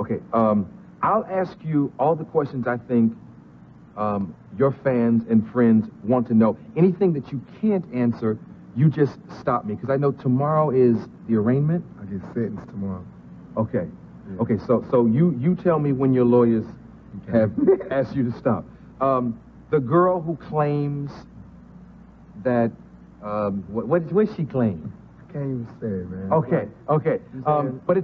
Okay, I'll ask you all the questions I think your fans and friends want to know. Anything that you can't answer, you just stop me, because I know tomorrow is the arraignment. I get sentenced tomorrow. Okay. Yeah. Okay, so you tell me when your lawyers have asked you to stop. The girl who claims that, what does she claim? I can't even say it, man. Okay, okay. But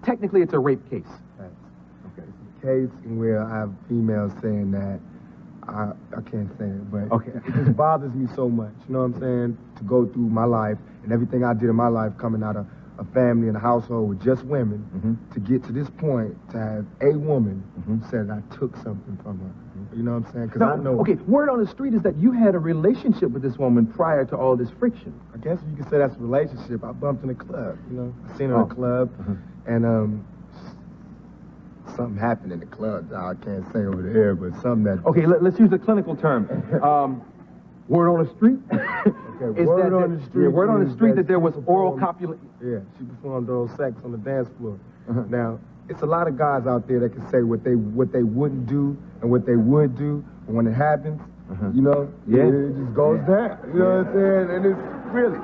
technically it's a rape case. Right. Okay. It's a case where I have females saying that, I can't say it, but okay. It just bothers me so much, you know what I'm saying, to go through my life and everything I did in my life coming out of a family and a household with just women, to get to this point, to have a woman say that I took something from her. You know what I'm saying? Because I know... Okay, word on the street is that you had a relationship with this woman prior to all this friction. I guess you could say that's a relationship. I bumped in a club, you know? I seen her in a club, and something happened in the club. I can't say over the air, but something that... Okay, let's use a clinical term. Word on the street? Okay, word on the street. Yeah, word on the street that there was oral copulation. Yeah, she performed oral sex on the dance floor. Now, it's a lot of guys out there that can say what they wouldn't do and what they would do, and when it happens, you know, it just goes down. You know what I'm saying? And it's really,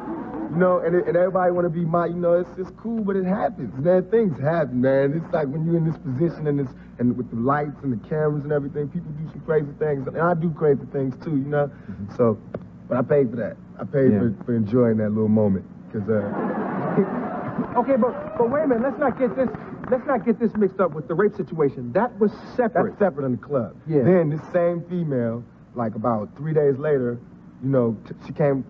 you know, and everybody want to be you know, it's just cool, but it happens, man. Things happen, man. It's like when you're in this position and with the lights and the cameras and everything, people do some crazy things, and I do crazy things too, you know. So, but I paid for that. I paid for enjoying that little moment, because. Okay, but wait a minute. Let's not get this mixed up with the rape situation. That was separate. That's separate in the club. Yeah. Then this same female, like about 3 days later, you know, she came.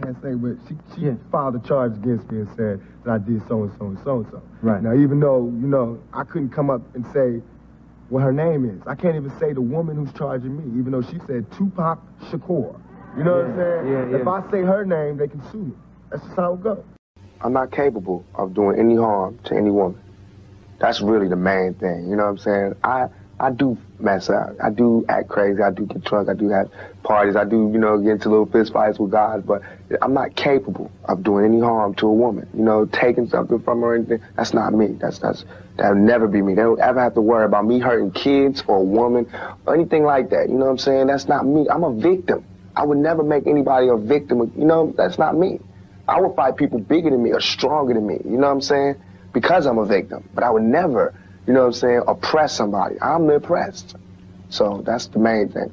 Can't say, but she filed a charge against me and said that I did so and so and so and so. Right. Now, even though, you know, I couldn't come up and say what her name is. I can't even say the woman who's charging me, even though she said Tupac Shakur. You know what I'm saying? Yeah. If I say her name, they can sue me. That's just how it goes. I'm not capable of doing any harm to any woman. That's really the main thing, you know what I'm saying? I do mess up. I do act crazy. I do get drunk. I do have parties. I do, you know, get into little fist fights with guys, but I'm not capable of doing any harm to a woman. You know, taking something from her or anything. That's not me. That'll never be me. They don't ever have to worry about me hurting kids or a woman or anything like that. You know what I'm saying? That's not me. I'm a victim. I would never make anybody a victim. You know, that's not me. I would fight people bigger than me or stronger than me, you know what I'm saying? Because I'm a victim. But I would never, you know what I'm saying, oppress somebody. I'm the oppressed. So that's the main thing.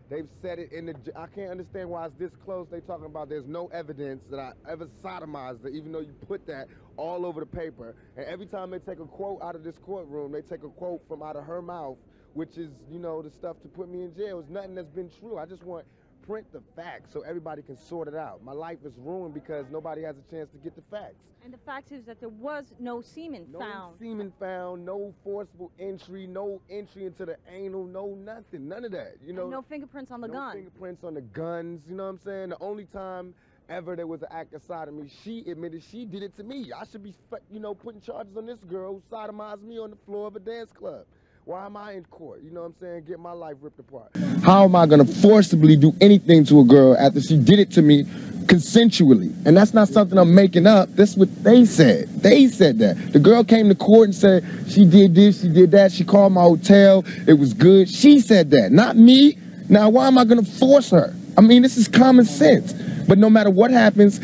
They've said it in the... I can't understand why it's this close. They talking about there's no evidence that I ever sodomized her, even though you put that all over the paper. And every time they take a quote out of this courtroom, they take a quote from out of her mouth, which is, you know, the stuff to put me in jail. It's nothing that's been true. I just want... print the facts so everybody can sort it out. My life is ruined because nobody has a chance to get the facts. And the fact is that there was no semen found. No semen found, no forcible entry, no entry into the anal, no nothing, none of that. You know, and no fingerprints on the gun. No fingerprints on the guns, you know what I'm saying? The only time ever there was an act of sodomy, she admitted she did it to me. I should be, you know, putting charges on this girl who sodomized me on the floor of a dance club. Why am I in court? You know what I'm saying? Get my life ripped apart. How am I going to forcibly do anything to a girl after she did it to me consensually? And that's not something I'm making up. That's what they said. They said that. The girl came to court and said she did this, she did that. She called my hotel. It was good. She said that, not me. Now, why am I going to force her? I mean, this is common sense. But no matter what happens,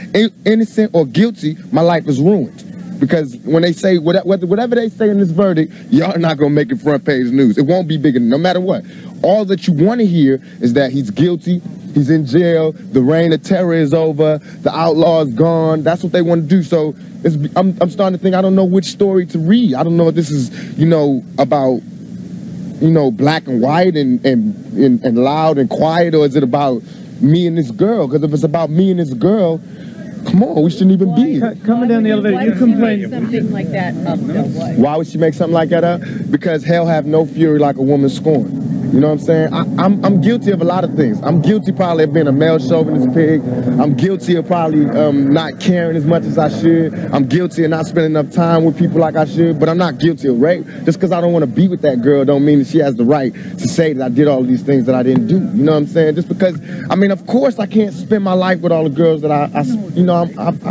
innocent or guilty, my life is ruined. Because when they say, whatever they say in this verdict, y'all are not going to make it front page news. It won't be bigger, no matter what. All that you want to hear is that he's guilty, he's in jail, the reign of terror is over, the outlaw's gone. That's what they want to do. So I'm starting to think I don't know which story to read. I don't know if this is, you know, about, you know, black and white and loud and quiet, or is it about me and this girl? Because if it's about me and this girl, come on, we shouldn't even be here. Coming down the elevator, you complain. Something like that up, though. Why would she make something like that up? Because hell have no fury like a woman scorned. You know what I'm saying? I'm guilty of a lot of things. I'm guilty probably of being a male chauvinist pig. I'm guilty of probably not caring as much as I should. I'm guilty of not spending enough time with people like I should, but I'm not guilty of rape. Just because I don't want to be with that girl don't mean that she has the right to say that I did all of these things that I didn't do. You know what I'm saying? Just because, I mean, of course I can't spend my life with all the girls that I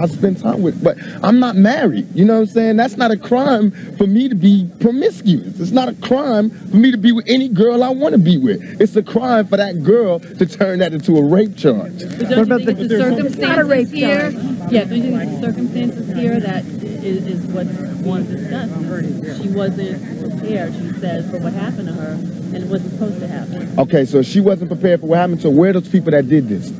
spend time with, but I'm not married. You know what I'm saying? That's not a crime for me to be promiscuous. It's not a crime for me to be with any girl I want to be with. It's a crime for that girl to turn that into a rape charge. But don't you think the circumstances here? Yeah, don't you think the circumstances here that is what one discussed? She wasn't prepared, she says, for what happened to her, and it wasn't supposed to happen. Okay, so she wasn't prepared for what happened to her. Where are those people that did this?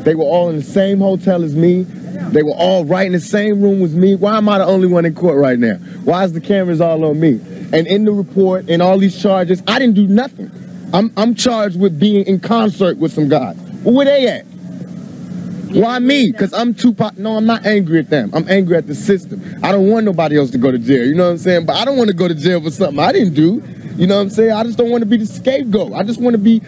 They were all in the same hotel as me. They were all right in the same room with me. Why am I the only one in court right now? Why is the cameras all on me? And in the report, in all these charges, I didn't do nothing. I'm charged with being in concert with some guys. Well, where they at? Why me? Because I'm Tupac. No, I'm not angry at them. I'm angry at the system. I don't want nobody else to go to jail. You know what I'm saying? But I don't want to go to jail for something I didn't do. You know what I'm saying? I just don't want to be the scapegoat. I want to be,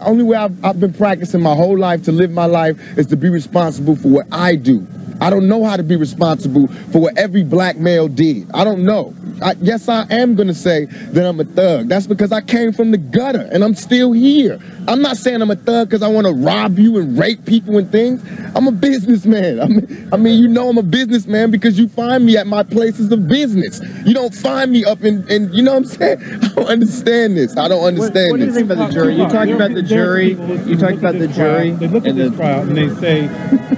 only way I've been practicing my whole life to live my life is to be responsible for what I do. I don't know how to be responsible for what every black male did. I don't know. Yes, I am going to say that I'm a thug. That's because I came from the gutter and I'm still here. I'm not saying I'm a thug because I want to rob you and rape people and things. I'm a businessman. I mean, you know I'm a businessman because you find me at my places of business. You don't find me up in you know what I'm saying? I don't understand this. I don't understand this. What do you think about the jury? You talked about the jury. You talked about the jury. They look at this trial and they say,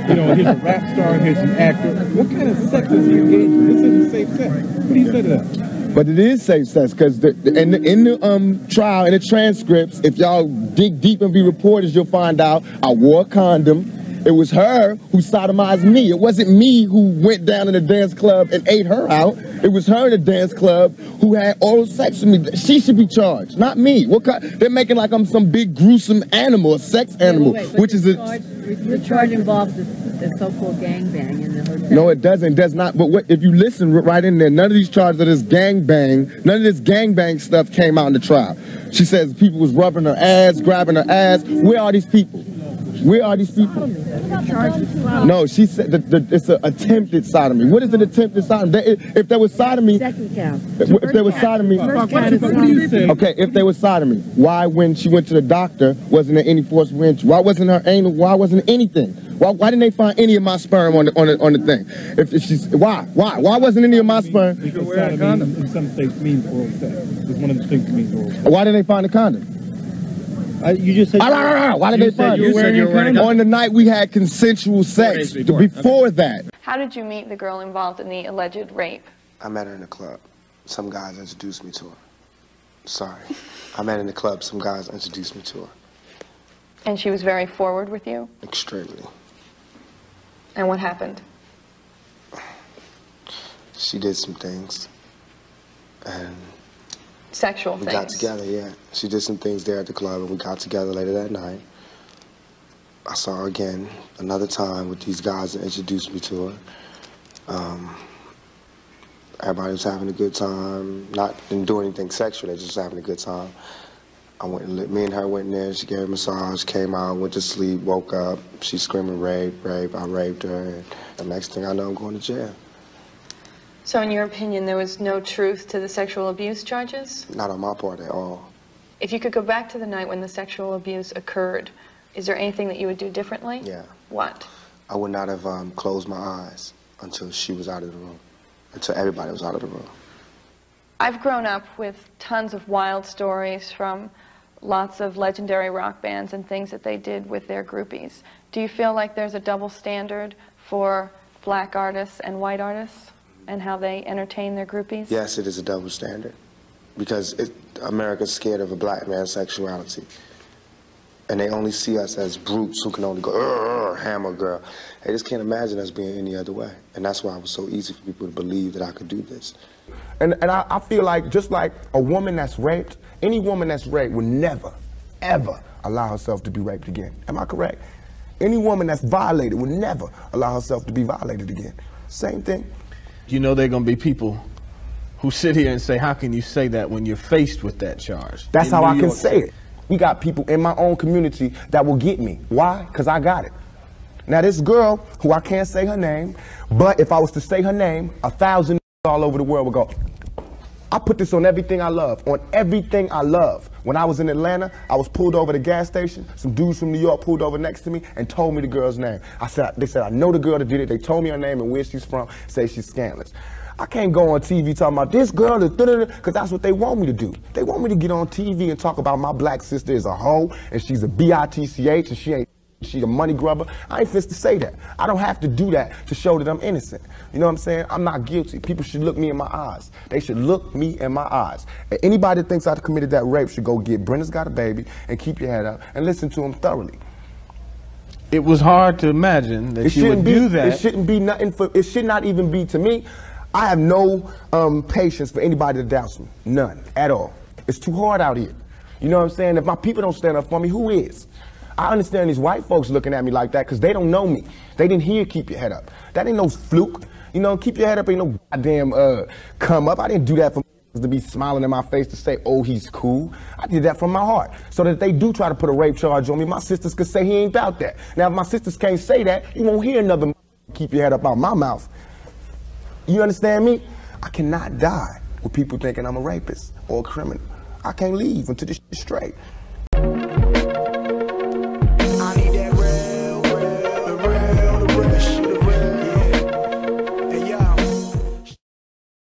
you know, here's a rap star, here's an actor. What kind of sex is he engaged in? This isn't safe sex. What do you say to that? But it is safe sex because in the trial, in the transcripts, if y'all dig deep and be reporters, you'll find out I wore a condom. It was her who sodomized me. It wasn't me who went down in the dance club and ate her out. It was her in the dance club who had oral sex with me. She should be charged, not me. What kind? They're making like I'm some big gruesome animal, a sex animal, which is the charge involves the so-called gangbang in the hotel. No, it doesn't. It does not. But what, if you listen right in there, none of these charges of this gangbang, none of this gangbang stuff came out in the trial. She says people was rubbing her ass, grabbing her ass. Where are these people? Where are these people? No, she said it's an attempted sodomy. What is an attempted sodomy? If there was sodomy, second count. If there was sodomy, okay, if there was sodomy, why when she went to the doctor wasn't there any forcible entry? Why wasn't her anal? Why wasn't anything? Why didn't they find any of my sperm on the thing? If she's why wasn't any of my sperm? Because sodomy in some states means oral sex. It's one of the things that means oral sex. Why didn't they find a condom? You just said. Why did they find it? On the night we had consensual sex. Before that. How did you meet the girl involved in the alleged rape? I met her in the club. Some guys introduced me to her. Sorry. I met her in the club. Some guys introduced me to her. And she was very forward with you? Extremely. And what happened? She did some things. And sexual things? We got together, yeah. She did some things there at the club, and we got together later that night. I saw her again another time with these guys that introduced me to her. Everybody was having a good time. Didn't do anything sexual, they just having a good time. Me and her went in there, she gave her a massage, came out, went to sleep, woke up. She's screaming rape, rape, I raped her, and the next thing I know, I'm going to jail. So in your opinion, there was no truth to the sexual abuse charges? Not on my part at all. If you could go back to the night when the sexual abuse occurred, is there anything that you would do differently? Yeah. What? I would not have closed my eyes until she was out of the room, until everybody was out of the room. I've grown up with tons of wild stories from lots of legendary rock bands and things that they did with their groupies. Do you feel like there's a double standard for black artists and white artists and how they entertain their groupies? Yes, it is a double standard because America's scared of a black man's sexuality. And they only see us as brutes who can only go, hammer girl. They just can't imagine us being any other way. And that's why it was so easy for people to believe that I could do this. And I feel like, just like a woman that's raped, any woman that's raped would never, ever allow herself to be raped again. Am I correct? Any woman that's violated would never allow herself to be violated again. Same thing. You know there are going to be people who sit here and say, how can you say that when you're faced with that charge? That's how I can say it. We got people in my own community that will get me. Why? Because I got it. Now this girl, who I can't say her name, but if I was to say her name, 1,000 all over the world would go, I put this on everything I love, on everything I love. When I was in Atlanta, I was pulled over at a gas station. Some dudes from New York pulled over next to me and told me the girl's name. They said, I know the girl that did it. They told me her name and where she's from, say she's scandalous. I can't go on TV talking about this girl, because that's what they want me to do. They want me to get on TV and talk about my black sister is a hoe, and she's a bitch, and she's a money grubber. I ain't fit to say that. I don't have to do that to show that I'm innocent. You know what I'm saying? I'm not guilty. People should look me in my eyes. They should look me in my eyes. And anybody that thinks I committed that rape should go get Brenda's Got a Baby and keep your head up and listen to him thoroughly. It was hard to imagine that you would do that. It shouldn't be nothing for, it should not even be to me. I have no patience for anybody that doubts me. None at all. It's too hard out here. You know what I'm saying? If my people don't stand up for me, who is? I understand these white folks looking at me like that because they don't know me. They didn't hear keep your head up. That ain't no fluke. You know, keep your head up ain't no goddamn come up. I didn't do that for to be smiling in my face to say, oh, he's cool. I did that from my heart. So that if they do try to put a rape charge on me, my sisters could say he ain't about that. Now, if my sisters can't say that, you won't hear another keep your head up out my mouth. You understand me? I cannot die with people thinking I'm a rapist or a criminal. I can't leave until this shit's straight.